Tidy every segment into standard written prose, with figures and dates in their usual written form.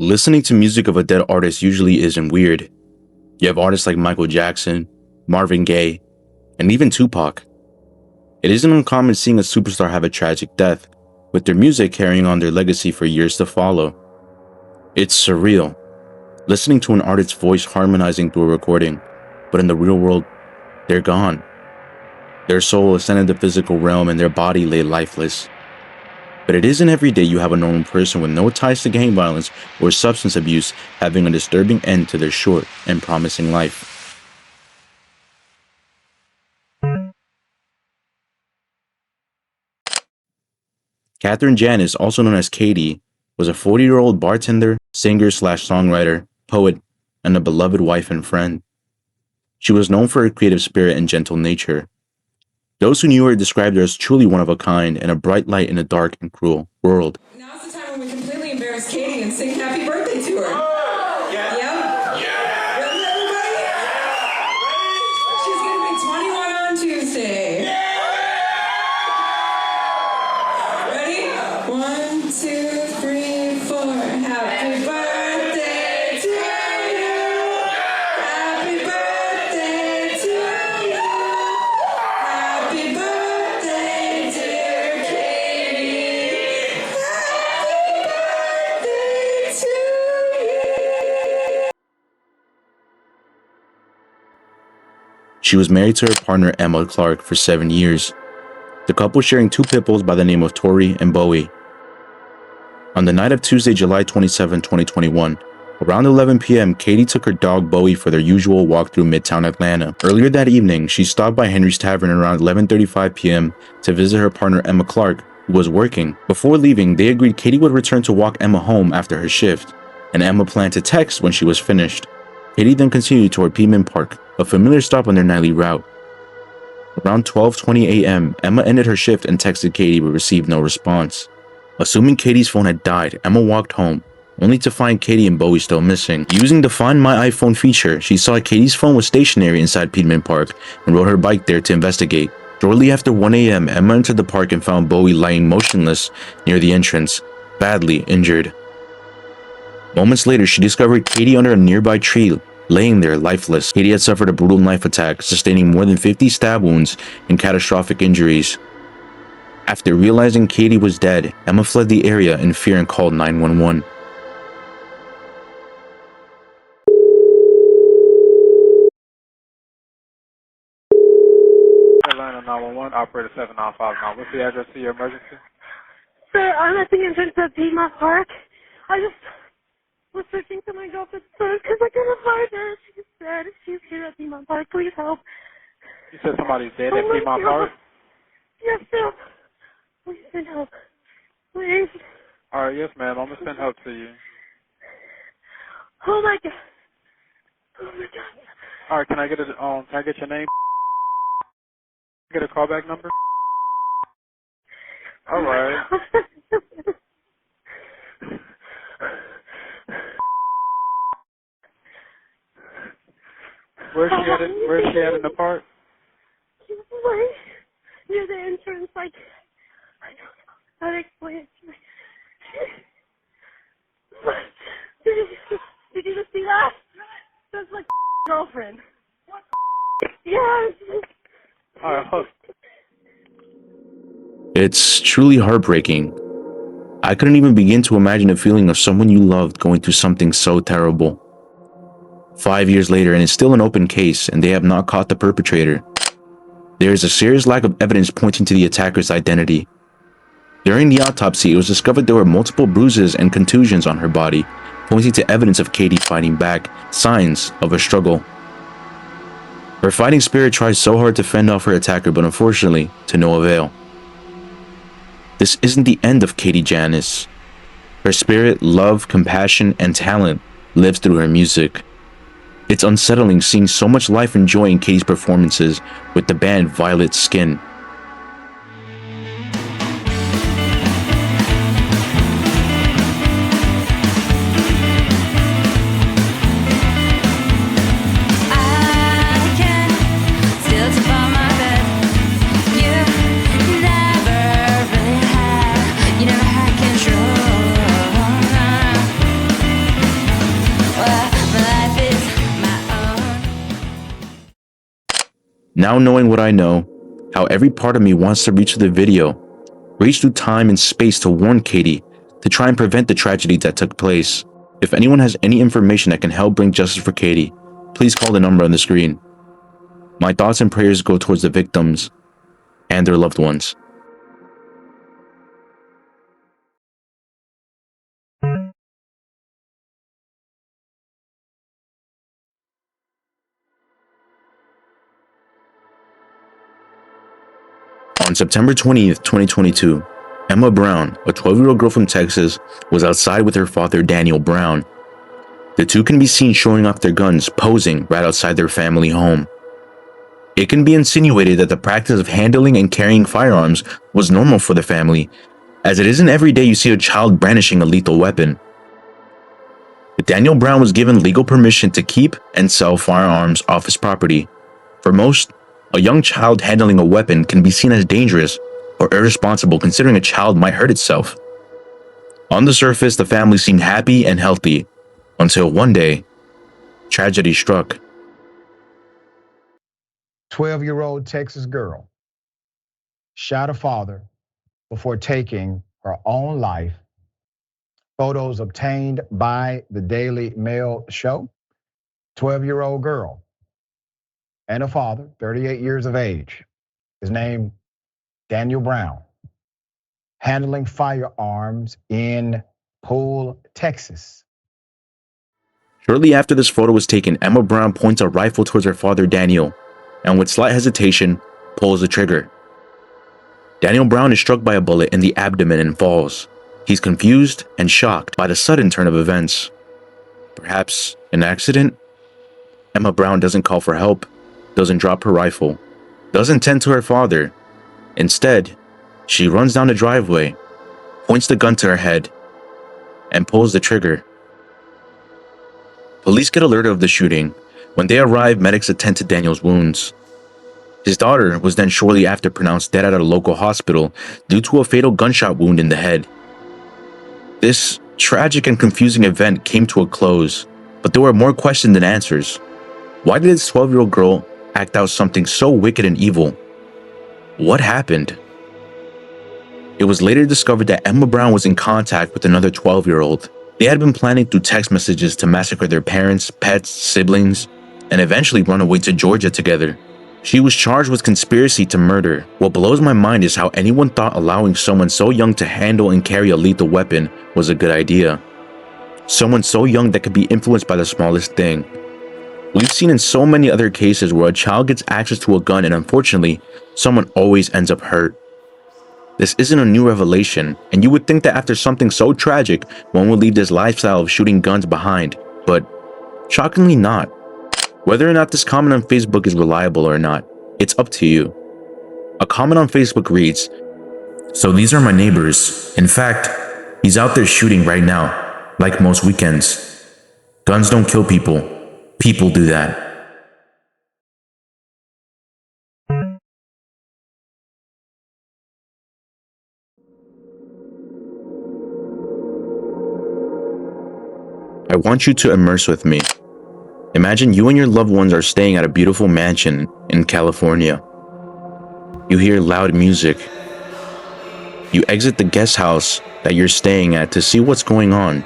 Listening to music of a dead artist usually isn't weird. You have artists like Michael Jackson, Marvin Gaye, and even Tupac. It isn't uncommon seeing a superstar have a tragic death, with their music carrying on their legacy for years to follow. It's surreal, listening to an artist's voice harmonizing through a recording, but in the real world, they're gone. Their soul ascended the physical realm and their body lay lifeless. But it isn't every day you have a normal person with no ties to gang violence or substance abuse having a disturbing end to their short and promising life. Katie Janness, also known as Katie, was a 40-year-old bartender, singer/songwriter, poet, and a beloved wife and friend. She was known for her creative spirit and gentle nature. Those who knew her described her as truly one of a kind and a bright light in a dark and cruel world. Now's the time when we completely embarrass Katie and sing happy birthday to her. Oh, yeah. Yep. Yeah. Ready, everybody? Yeah. She's going to be 21 on Tuesday. Yeah. Ready? 1, 2, 3, 4. Happy birthday to you. Happy birthday to you. Happy birthday, dear Katie. Happy birthday to you. She was married to her partner Emma Clark for 7 years, the couple sharing 2 pit bulls by the name of Tori and Bowie. On the night of Tuesday, July 27, 2021, around 11 p.m., Katie took her dog Bowie for their usual walk through Midtown Atlanta. Earlier that evening, she stopped by Henry's Tavern around 11:35 p.m. to visit her partner Emma Clark, who was working. Before leaving, they agreed Katie would return to walk Emma home after her shift, and Emma planned to text when she was finished. Katie then continued toward Piedmont Park, a familiar stop on their nightly route. Around 12:20 a.m., Emma ended her shift and texted Katie but received no response. Assuming Katie's phone had died, Emma walked home, only to find Katie and Bowie still missing. Using the Find My iPhone feature, she saw Katie's phone was stationary inside Piedmont Park and rode her bike there to investigate. Shortly after 1 a.m., Emma entered the park and found Bowie lying motionless near the entrance, badly injured. Moments later, she discovered Katie under a nearby tree, laying there lifeless. Katie had suffered a brutal knife attack, sustaining more than 50 stab wounds and catastrophic injuries. After realizing Katie was dead, Emma fled the area in fear and called 911. Atlanta 911, operator 7959. What's the address to your emergency? Sir, I'm at the entrance of Piedmont Park. I just was searching for my girlfriend's purse because I couldn't find her. She's dead. She's here at Piedmont Park. Please help. You said somebody's dead Oh at my Piedmont God. Park? Yes, sir. Please send help. Please. Alright, yes ma'am, I'm gonna send help to you. Oh my God. Oh my God. Alright, can I get your name? Get a callback number? Alright. Where's she at in the park? She's right near the entrance. Like, I don't know how to explain it to you. Did you just see that? That's my girlfriend. What? Yes. Alright, hold. It's truly heartbreaking. I couldn't even begin to imagine the feeling of someone you loved going through something so terrible. 5 years later, and it's still an open case, and they have not caught the perpetrator. There is a serious lack of evidence pointing to the attacker's identity. During the autopsy, it was discovered there were multiple bruises and contusions on her body, pointing to evidence of Katie fighting back, signs of a struggle. Her fighting spirit tried so hard to fend off her attacker, but unfortunately, to no avail. This isn't the end of Katie Janness. Her spirit, love, compassion, and talent lives through her music. It's unsettling seeing so much life and joy in Katie's performances with the band Violet Skin. Now knowing what I know, how every part of me wants to reach the video, reach through time and space to warn Katie, to try and prevent the tragedy that took place. If anyone has any information that can help bring justice for Katie, please call the number on the screen. My thoughts and prayers go towards the victims and their loved ones. On September 20th, 2022, Emma Brown, a 12-year-old girl from Texas, was outside with her father, Daniel Brown. The two can be seen showing off their guns, posing right outside their family home. It can be insinuated that the practice of handling and carrying firearms was normal for the family, as it isn't every day you see a child brandishing a lethal weapon. But Daniel Brown was given legal permission to keep and sell firearms off his property. For most, a young child handling a weapon can be seen as dangerous or irresponsible, considering a child might hurt itself. On the surface, the family seemed happy and healthy, until one day, tragedy struck. 12-year-old Texas girl shot a father before taking her own life. Photos obtained by the Daily Mail show 12-year-old girl and a father, 38 years of age, his name Daniel Brown, handling firearms in Poole, Texas. Shortly after this photo was taken, Emma Brown points a rifle towards her father Daniel, and with slight hesitation, pulls the trigger. Daniel Brown is struck by a bullet in the abdomen and falls. He's confused and shocked by the sudden turn of events. Perhaps an accident? Emma Brown doesn't call for help, doesn't drop her rifle, doesn't tend to her father. Instead, she runs down the driveway, points the gun to her head, and pulls the trigger. Police get alerted of the shooting. When they arrive, medics attend to Daniel's wounds. His daughter was then shortly after pronounced dead at a local hospital due to a fatal gunshot wound in the head. This tragic and confusing event came to a close, but there were more questions than answers. Why did this 12-year-old girl act out something so wicked and evil? What happened? It was later discovered that Emma Brown was in contact with another 12-year-old. They had been planning through text messages to massacre their parents, pets, siblings, and eventually run away to Georgia together. She was charged with conspiracy to murder. What blows my mind is how anyone thought allowing someone so young to handle and carry a lethal weapon was a good idea. Someone so young that could be influenced by the smallest thing. We've seen in so many other cases where a child gets access to a gun and unfortunately, someone always ends up hurt. This isn't a new revelation, and you would think that after something so tragic, one would leave this lifestyle of shooting guns behind, but shockingly not. Whether or not this comment on Facebook is reliable or not, it's up to you. A comment on Facebook reads, "So these are my neighbors. In fact, he's out there shooting right now, like most weekends. Guns don't kill people. People do that." I want you to immerse with me. Imagine you and your loved ones are staying at a beautiful mansion in California. You hear loud music. You exit the guest house that you're staying at to see what's going on,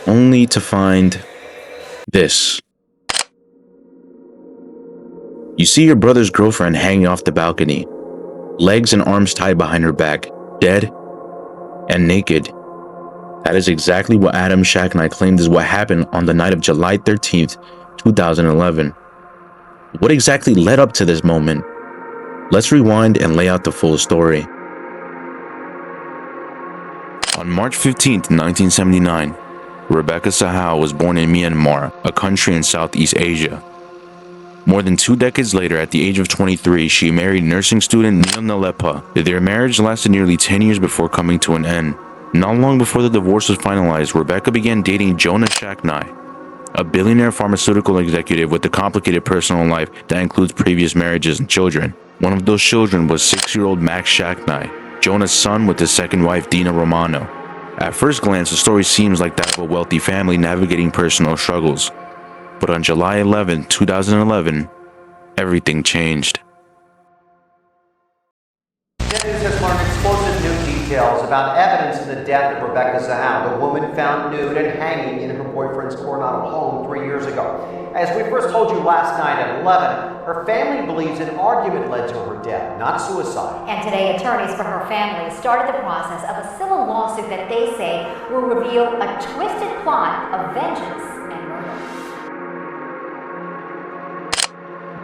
only to find this. You see your brother's girlfriend hanging off the balcony, legs and arms tied behind her back, dead and naked. That is exactly what Adam Shacknai claimed is what happened on the night of July 13th, 2011. What exactly led up to this moment? Let's rewind and lay out the full story. On March 15th, 1979, Rebecca Zahau was born in Myanmar, a country in Southeast Asia. More than 2 decades later, at the age of 23, she married nursing student Neil Nalepa. Their marriage lasted nearly 10 years before coming to an end. Not long before the divorce was finalized, Rebecca began dating Jonah Shacknai, a billionaire pharmaceutical executive with a complicated personal life that includes previous marriages and children. One of those children was 6-year-old Max Shacknai, Jonah's son with his second wife Dina Romano. At first glance, the story seems like that of a wealthy family navigating personal struggles. But on July 11, 2011, everything changed. Detectives has learned explosive new details about evidence in the death of Rebecca Zahau, the woman found nude and hanging in her boyfriend's Coronado home 3 years ago. As we first told you last night at 11, her family believes an argument led to her death, not suicide. And today, attorneys for her family started the process of a civil lawsuit that they say will reveal a twisted plot of vengeance and murder.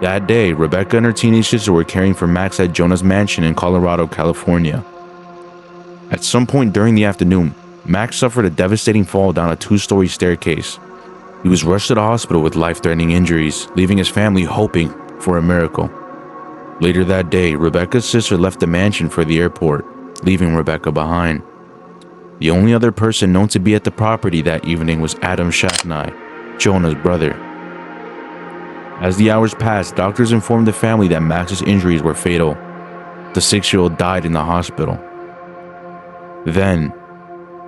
That day, Rebecca and her teenage sister were caring for Max at Jonah's mansion in Colorado, California. At some point during the afternoon, Max suffered a devastating fall down a 2-story staircase. He was rushed to the hospital with life-threatening injuries, leaving his family hoping for a miracle. Later that day, Rebecca's sister left the mansion for the airport, leaving Rebecca behind. The only other person known to be at the property that evening was Adam Shacknai, Jonah's brother. As the hours passed, doctors informed the family that Max's injuries were fatal. The 6-year-old died in the hospital. Then,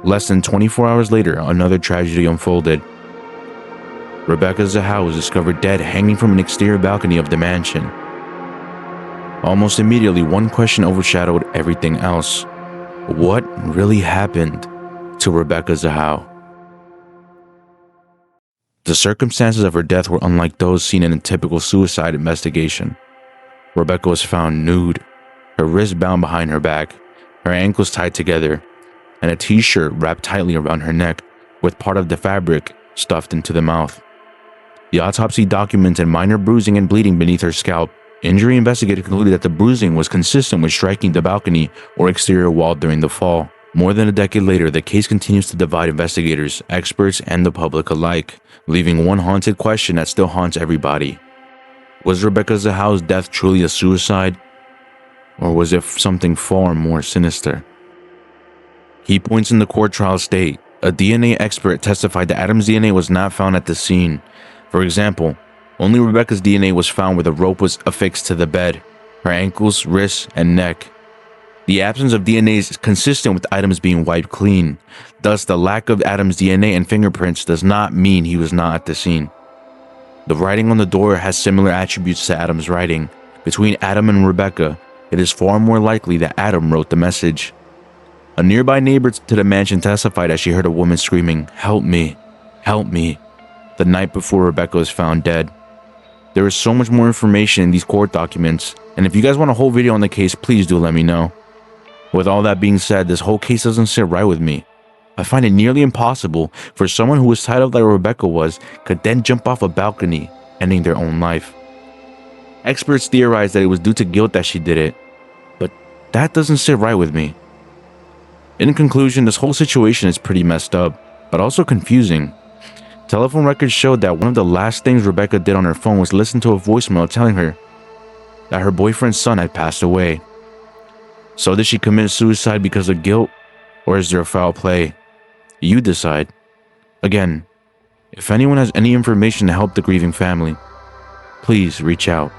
less than 24 hours later, another tragedy unfolded. Rebecca Zahau was discovered dead hanging from an exterior balcony of the mansion. Almost immediately, one question overshadowed everything else. What really happened to Rebecca Zahau? The circumstances of her death were unlike those seen in a typical suicide investigation. Rebecca was found nude, her wrists bound behind her back, her ankles tied together, and a t-shirt wrapped tightly around her neck with part of the fabric stuffed into the mouth. The autopsy documented minor bruising and bleeding beneath her scalp. Injury investigators concluded that the bruising was consistent with striking the balcony or exterior wall during the fall. More than a decade later, the case continues to divide investigators, experts, and the public alike, leaving one haunted question that still haunts everybody. Was Rebecca Zahau's death truly a suicide? Or was it something far more sinister? Key points in the court trial state: a DNA expert testified that Adam's DNA was not found at the scene. For example, only Rebecca's DNA was found where the rope was affixed to the bed, her ankles, wrists, and neck. The absence of DNA is consistent with items being wiped clean. Thus, the lack of Adam's DNA and fingerprints does not mean he was not at the scene. The writing on the door has similar attributes to Adam's writing. Between Adam and Rebecca, it is far more likely that Adam wrote the message. A nearby neighbor to the mansion testified as she heard a woman screaming, "Help me, help me," the night before Rebecca was found dead. There is so much more information in these court documents, and if you guys want a whole video on the case, please do let me know. With all that being said, this whole case doesn't sit right with me. I find it nearly impossible for someone who was tied up like Rebecca was could then jump off a balcony, ending their own life. Experts theorize that it was due to guilt that she did it, but that doesn't sit right with me. In conclusion, this whole situation is pretty messed up, but also confusing. Telephone records showed that one of the last things Rebecca did on her phone was listen to a voicemail telling her that her boyfriend's son had passed away. So did she commit suicide because of guilt, or is there foul play? You decide. Again, if anyone has any information to help the grieving family, please reach out.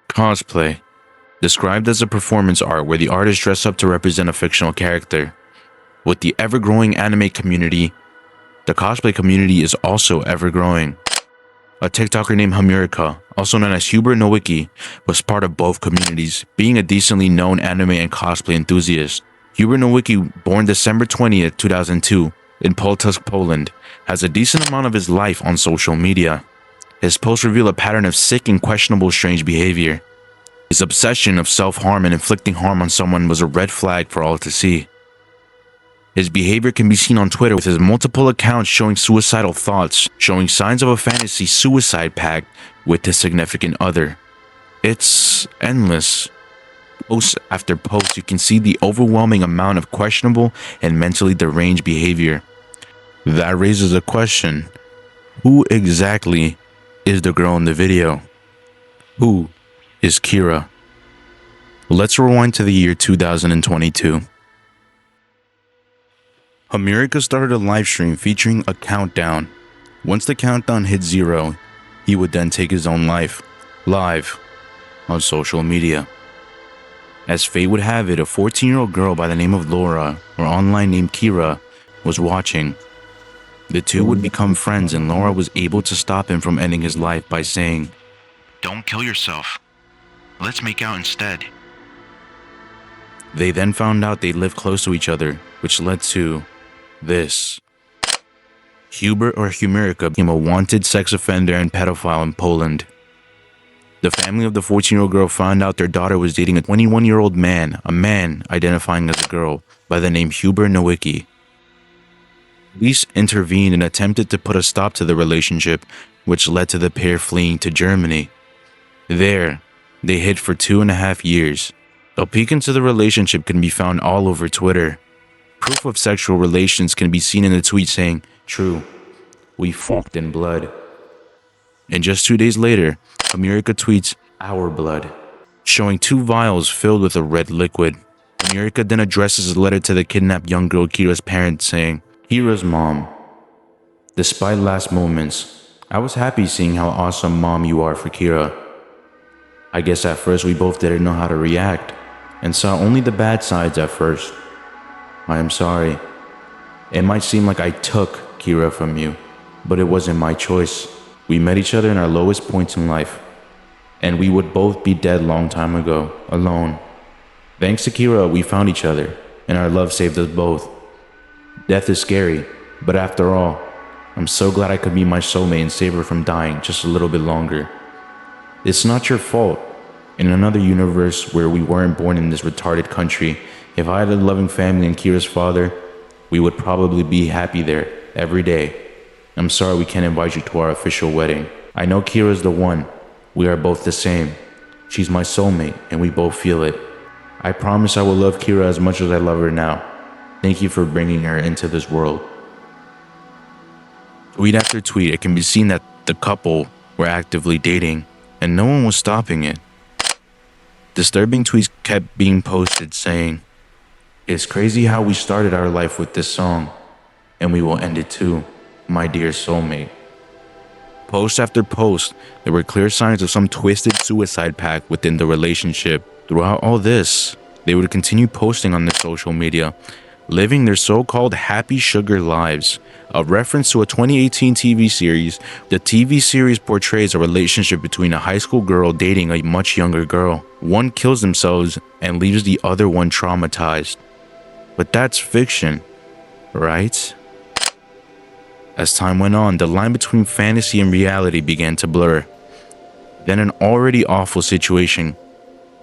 Cosplay. Described as a performance art where the artist dress up to represent a fictional character. With the ever-growing anime community, the cosplay community is also ever-growing. A TikToker named Hamirika, also known as Huber Nowicki, was part of both communities, being a decently known anime and cosplay enthusiast. Huber Nowicki, born December 20th, 2002, in Poltusk, Poland, has a decent amount of his life on social media. His posts reveal a pattern of sick and questionable strange behavior. His obsession of self-harm and inflicting harm on someone was a red flag for all to see. His behavior can be seen on Twitter with his multiple accounts showing suicidal thoughts, showing signs of a fantasy suicide pact with his significant other. It's endless. Post after post, you can see the overwhelming amount of questionable and mentally deranged behavior. That raises a question. Who exactly is the girl in the video? Who is Kira? Let's rewind to the year 2022. Hamirika started a live stream featuring a countdown. Once the countdown hit 0, he would then take his own life, live, on social media. As fate would have it, a 14-year-old girl by the name of Laura, or online named Kira, was watching. The two would become friends, and Laura was able to stop him from ending his life by saying, "Don't kill yourself. Let's make out instead." They then found out they lived close to each other, which led to this. Hubert, or Humirka, became a wanted sex offender and pedophile in Poland. The family of the 14-year-old girl found out their daughter was dating a 21-year-old man, a man identifying as a girl, by the name Hubert Nowicki. Police intervened and attempted to put a stop to the relationship, which led to the pair fleeing to Germany. There, they hid for 2.5 years. A peek into the relationship can be found all over Twitter. Proof of sexual relations can be seen in the tweet saying, "True, we fucked in blood." And just 2 days later, America tweets, "Our blood," showing 2 vials filled with a red liquid. America then addresses a letter to the kidnapped young girl Kira's parents saying, "Kira's mom, despite last moments, I was happy seeing how awesome mom you are for Kira. I guess at first we both didn't know how to react and saw only the bad sides at first. I am sorry. It might seem like I took Kira from you, but it wasn't my choice. We met each other in our lowest points in life, and we would both be dead long time ago, alone. Thanks to Kira, we found each other, and our love saved us both. Death is scary, but after all, I'm so glad I could meet my soulmate and save her from dying just a little bit longer. It's not your fault. In another universe where we weren't born in this retarded country, if I had a loving family and Kira's father, we would probably be happy there every day. I'm sorry we can't invite you to our official wedding. I know Kira's the one. We are both the same. She's my soulmate, and we both feel it. I promise I will love Kira as much as I love her now. Thank you for bringing her into this world." Tweet after tweet, it can be seen that the couple were actively dating, and no one was stopping it. Disturbing tweets kept being posted saying, "It's crazy how we started our life with this song, and we will end it too, my dear soulmate." Post after post, there were clear signs of some twisted suicide pact within the relationship. Throughout all this, they would continue posting on their social media, living their so-called happy sugar lives, a reference to a 2018 TV series. The TV series portrays a relationship between a high school girl dating a much younger girl. One kills themselves and leaves the other one traumatized. But that's fiction, right? As time went on, the line between fantasy and reality began to blur. Then an already awful situation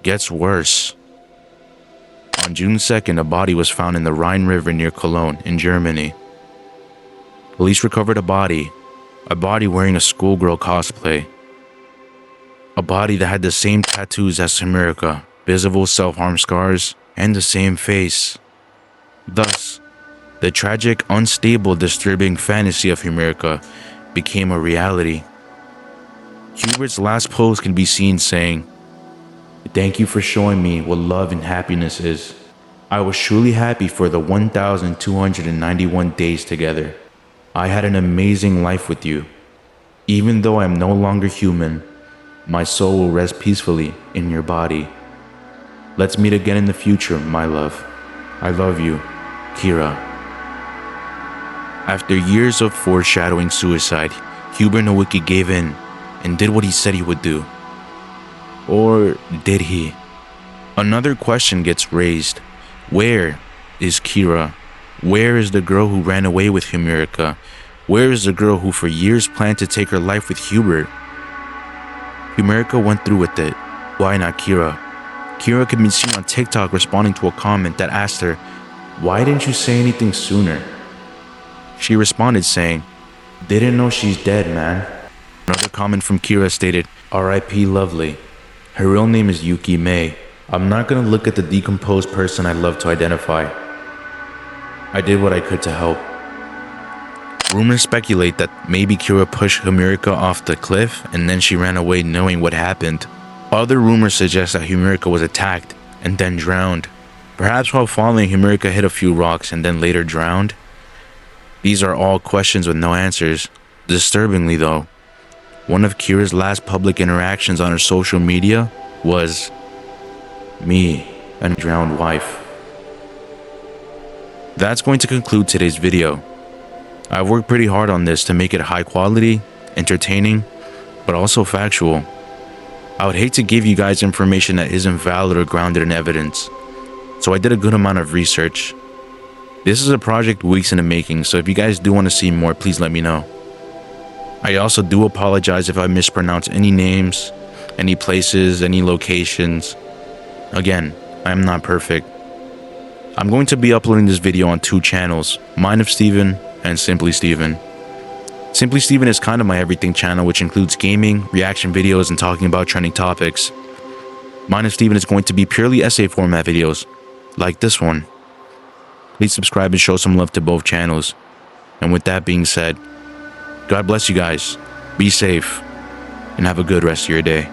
gets worse. On June 2nd, a body was found in the Rhine River near Cologne in Germany. Police recovered a body wearing a schoolgirl cosplay. A body that had the same tattoos as Humirka, visible self-harm scars, and the same face. Thus, the tragic, unstable, disturbing fantasy of Humirka became a reality. Hubert's last post can be seen saying, "Thank you for showing me what love and happiness is. I was truly happy for the 1,291 days together. I had an amazing life with you. Even though I am no longer human, my soul will rest peacefully in your body. Let's meet again in the future, my love. I love you, Kira." After years of foreshadowing suicide, Hubert Nowicki gave in and did what he said he would do. Or did he? Another question gets raised. Where is Kira? Where is the girl who ran away with Humirka? Where is the girl who for years planned to take her life with Hubert? Humirka went through with it. Why not Kira? Kira can be seen on TikTok responding to a comment that asked her, "Why didn't you say anything sooner?" She responded saying, "Didn't know she's dead, man." Another comment from Kira stated, "R.I.P. Lovely. Her real name is Yuki May. I'm not gonna look at the decomposed person I love to identify. I did what I could to help." Rumors speculate that maybe Kira pushed Humirka off the cliff and then she ran away knowing what happened. Other rumors suggest that Humirka was attacked and then drowned. Perhaps while falling, Humirka hit a few rocks and then later drowned. These are all questions with no answers. Disturbingly though, one of Kira's last public interactions on her social media was, "Me and drowned wife. That's going to conclude today's video. I've worked pretty hard on this to make it high quality, entertaining, but also factual. I would hate to give you guys information that isn't valid or grounded in evidence, so I did a good amount of research. This is a project weeks in the making, so if you guys do want to see more, please let me know. I also do apologize if I mispronounce any names, any places, any locations. Again, I am not perfect. I'm going to be uploading this video on 2 channels, Mind of Steven and Simply Steven. Simply Steven is kind of my everything channel, which includes gaming, reaction videos, and talking about trending topics. Mind of Steven is going to be purely essay format videos, like this one. Please subscribe and show some love to both channels. And with that being said, God bless you guys, be safe, and have a good rest of your day.